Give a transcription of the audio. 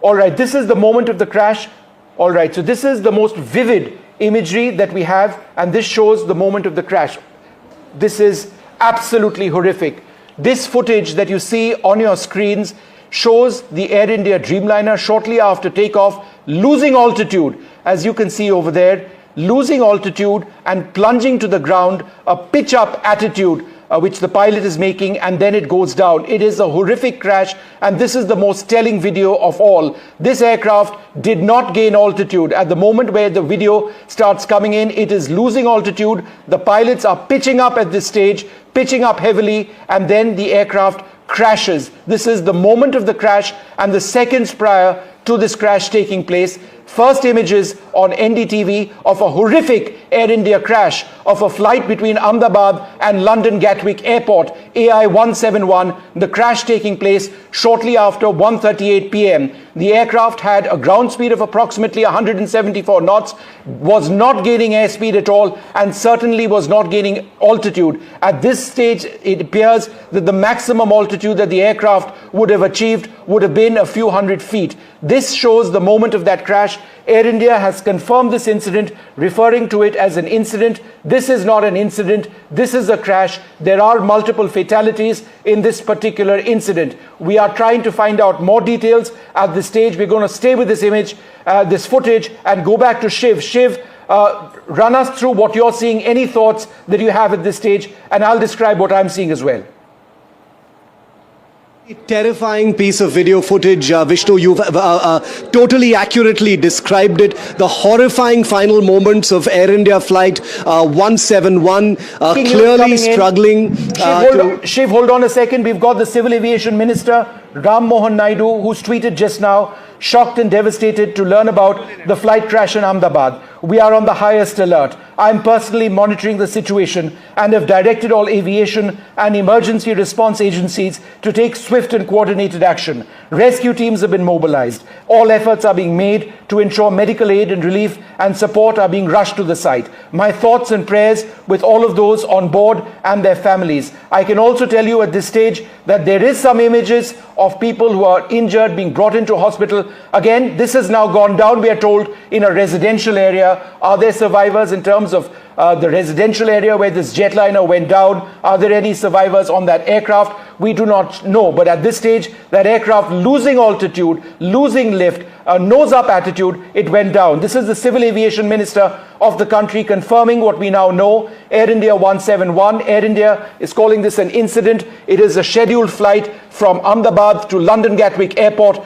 All right, this is the moment of the crash. All right, so this is the most vivid imagery that we have, and this shows the moment of the crash. This is absolutely horrific. This footage that you see on your screens shows the Air India Dreamliner shortly after takeoff, losing altitude, as you can see over there, losing altitude and plunging to the ground, a pitch-up attitude which the pilot is making, and then it goes down. It is a horrific crash, and this is the most telling video of all. This aircraft did not gain altitude. At the moment where the video starts coming in, it is losing altitude. The pilots are pitching up at this stage, pitching up heavily, and then the aircraft crashes. This is the moment of the crash and the seconds prior to this crash taking place. First images on NDTV of a horrific Air India crash of a flight between Ahmedabad and London Gatwick Airport, AI 171, the crash taking place shortly after 1:38 p.m. The aircraft had a ground speed of approximately 174 knots, was not gaining airspeed at all, and certainly was not gaining altitude. At this stage, it appears that the maximum altitude that the aircraft would have achieved would have been a few hundred feet. This shows the moment of that crash. Air India has confirmed this incident, referring to it as an incident. This is not an incident. This is a crash. There are multiple fatalities in this particular incident. We are trying to find out more details. At this stage, we're going to stay with this image, this footage, and go back to Shiv. Shiv, run us through what you're seeing, any thoughts that you have at this stage, and I'll describe what I'm seeing as well. Terrifying piece of video footage, Vishnu. You've totally accurately described it. The horrifying final moments of Air India flight 171, clearly struggling. Shiv, hold on a second. We've got the Civil Aviation Minister, Ram Mohan Naidu, who's tweeted just now, shocked and devastated to learn about the flight crash in Ahmedabad. We are on the highest alert. I'm personally monitoring the situation and have directed all aviation and emergency response agencies to take swift and coordinated action. Rescue teams have been mobilized. All efforts are being made to ensure medical aid and relief and support are being rushed to the site. My thoughts and prayers with all of those on board and their families. I can also tell you at this stage that there is some images of people who are injured being brought into hospital. Again, this has now gone down, we are told, in a residential area. Are there survivors in terms of the residential area where this jetliner went down? Are there any survivors on that aircraft? We do not know. But at this stage, that aircraft losing altitude, losing lift, a nose-up attitude, it went down. This is the Civil Aviation Minister of the country confirming what we now know. Air India 171. Air India is calling this an incident. It is a scheduled flight from Ahmedabad to London Gatwick Airport.